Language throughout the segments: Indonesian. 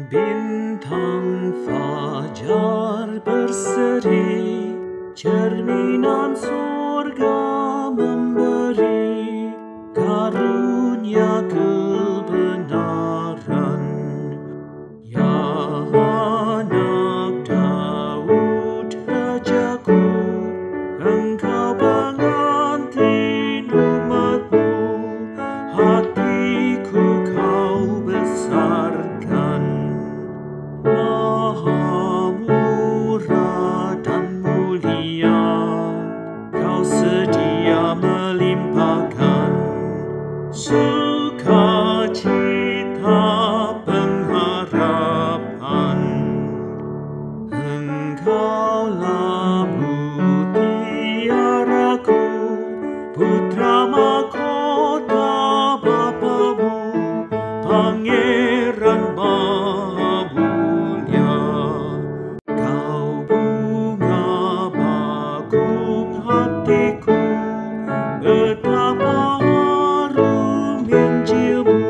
bintang fajar berseri, cerminan surga memberi karunia kebenaran. Ya anak Daud rajaku, engkau pengantin umatmu, hatiku kau besarkan. Maha murah dan mulia, kau sedia melimpahkan sukacita pengharapan. Engkaulah mutiaraku, putra mahkota Bapamu, Pangeran Maha Mulia. Kau bunga bakung hatiku, betapa harum Injilmu,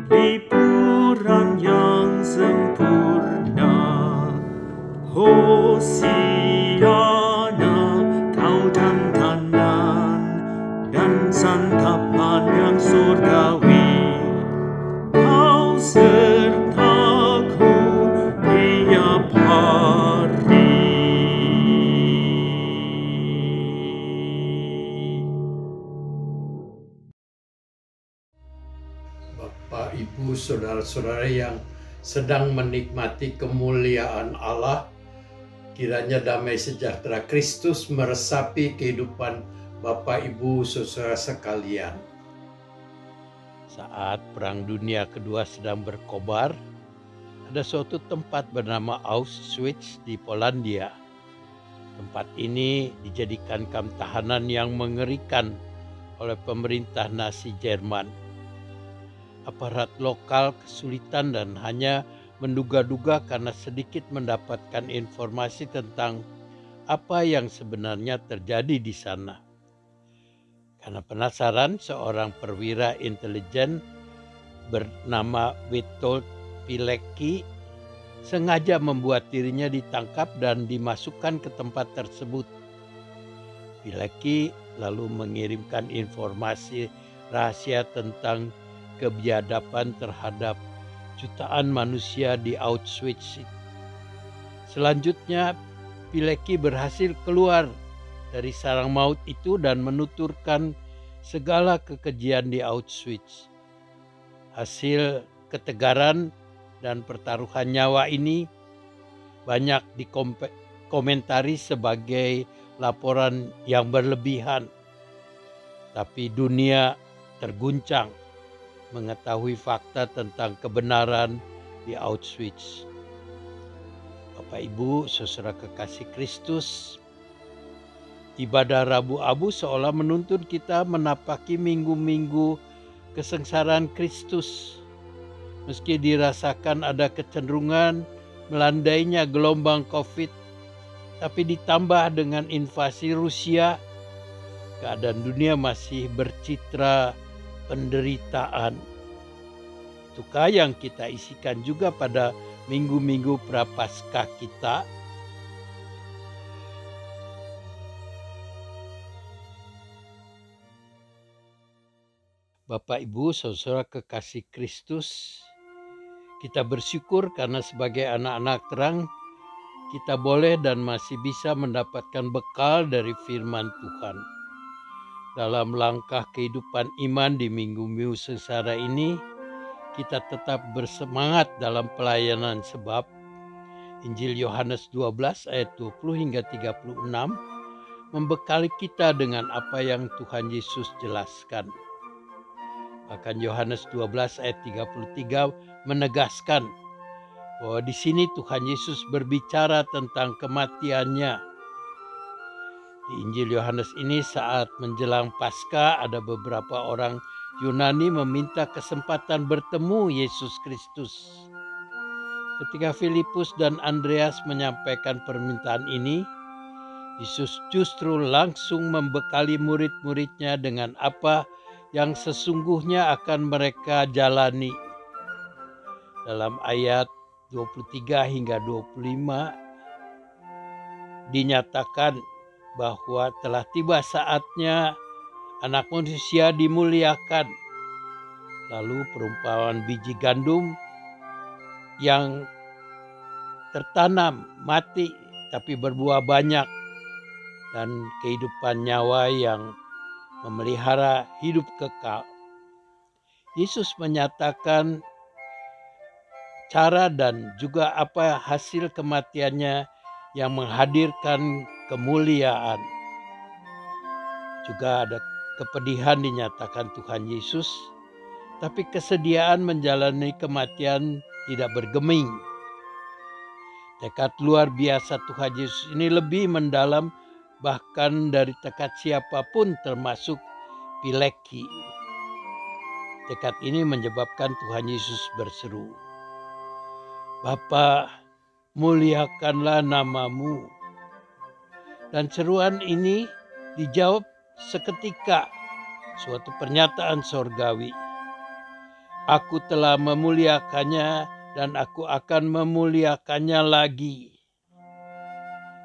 liburan yang sempurna. Hosiana, kau dandanan dan santapan yang surgawi, kau sertaku tiap hari. Bapak, Ibu, saudara-saudara yang sedang menikmati kemuliaan Allah, kiranya damai sejahtera Kristus meresapi kehidupan Bapak, Ibu, saudara sekalian. Saat Perang Dunia Kedua sedang berkobar, ada suatu tempat bernama Auschwitz di Polandia. Tempat ini dijadikan kamp tahanan yang mengerikan oleh pemerintah Nazi Jerman. Aparat lokal kesulitan dan hanya menduga-duga karena sedikit mendapatkan informasi tentang apa yang sebenarnya terjadi di sana. Karena penasaran, seorang perwira intelijen bernama Witold Pilecki sengaja membuat dirinya ditangkap dan dimasukkan ke tempat tersebut. Pilecki lalu mengirimkan informasi rahasia tentang kebiadaban terhadap jutaan manusia di Auschwitz. Selanjutnya, Pilecki berhasil keluar dari sarang maut itu dan menuturkan segala kekejian di Auschwitz. Hasil ketegaran dan pertaruhan nyawa ini banyak dikomentari sebagai laporan yang berlebihan. Tapi dunia terguncang mengetahui fakta tentang kebenaran di Auschwitz. Bapak, Ibu, saudara kekasih Kristus, ibadah Rabu Abu seolah menuntun kita menapaki minggu-minggu kesengsaraan Kristus. Meski dirasakan ada kecenderungan melandainya gelombang COVID, tapi ditambah dengan invasi Rusia, keadaan dunia masih bercitra penderitaan. Itukah yang kita isikan juga pada minggu-minggu prapaskah kita? Bapak, Ibu, saudara kekasih Kristus, kita bersyukur karena sebagai anak-anak terang kita boleh dan masih bisa mendapatkan bekal dari firman Tuhan. Dalam langkah kehidupan iman di minggu-minggu sengsara ini, kita tetap bersemangat dalam pelayanan sebab Injil Yohanes 12 ayat 20 hingga 36 membekali kita dengan apa yang Tuhan Yesus jelaskan. Bahkan Yohanes 12 ayat 33 menegaskan bahwa di sini Tuhan Yesus berbicara tentang kematiannya. Di Injil Yohanes ini saat menjelang Paskah ada beberapa orang Yunani meminta kesempatan bertemu Yesus Kristus. Ketika Filipus dan Andreas menyampaikan permintaan ini, Yesus justru langsung membekali murid-muridnya dengan apa yang sesungguhnya akan mereka jalani. dalam ayat 23 hingga 25 dinyatakan bahwa telah tiba saatnya Anak Manusia dimuliakan. Lalu perumpamaan biji gandum yang tertanam mati tapi berbuah banyak, dan kehidupan nyawa yang memelihara hidup kekal. Yesus menyatakan cara dan juga apa hasil kematiannya yang menghadirkan kemuliaan. Juga ada kepedihan dinyatakan Tuhan Yesus, tapi kesediaan menjalani kematian tidak bergeming. Tekad luar biasa Tuhan Yesus ini lebih mendalam bahkan dari tekad siapapun, termasuk Pileki. Tekad ini menyebabkan Tuhan Yesus berseru, "Bapa, muliakanlah namamu." Dan seruan ini dijawab seketika, suatu pernyataan sorgawi. "Aku telah memuliakannya dan aku akan memuliakannya lagi."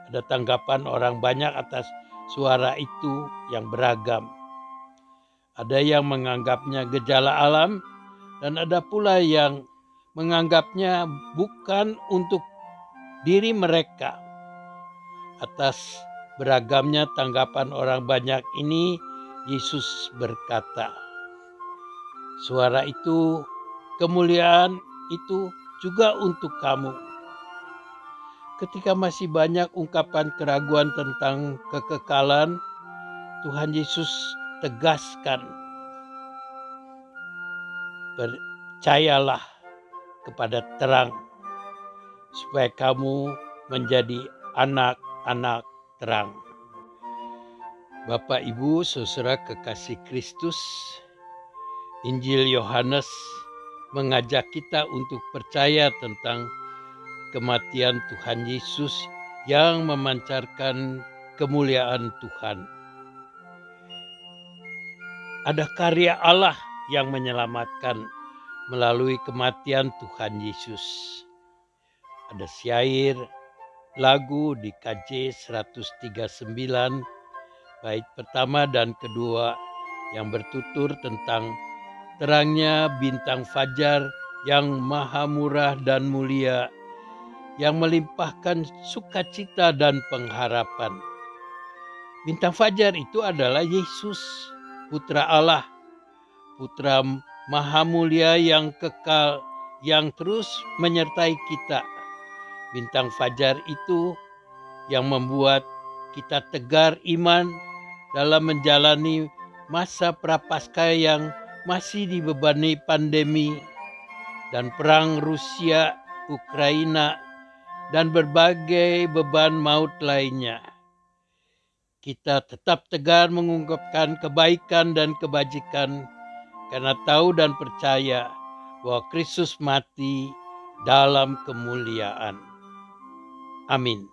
Ada tanggapan orang banyak atas suara itu yang beragam. Ada yang menganggapnya gejala alam dan ada pula yang menganggapnya bukan untuk diri mereka. Atas beragamnya tanggapan orang banyak ini, Yesus berkata, "Suara itu, kemuliaan itu juga untuk kamu." Ketika masih banyak ungkapan keraguan tentang kekekalan, Tuhan Yesus tegaskan, "Percayalah kepada terang, supaya kamu menjadi anak-anak terang." Bapak, Ibu, saudara kekasih Kristus, Injil Yohanes mengajak kita untuk percaya tentang kematian Tuhan Yesus yang memancarkan kemuliaan Tuhan. Ada karya Allah yang menyelamatkan melalui kematian Tuhan Yesus. Ada syair, lagu di KJ 139, bait pertama dan kedua yang bertutur tentang terangnya bintang fajar yang maha murah dan mulia, yang melimpahkan sukacita dan pengharapan. Bintang fajar itu adalah Yesus, Putra Allah, Putra Maha Mulia yang kekal, yang terus menyertai kita. Bintang fajar itu yang membuat kita tegar iman dalam menjalani masa prapaskah yang masih dibebani pandemi dan perang Rusia, Ukraina, dan berbagai beban maut lainnya. Kita tetap tegar mengungkapkan kebaikan dan kebajikan karena tahu dan percaya bahwa Kristus mati dalam kemuliaan. Amin.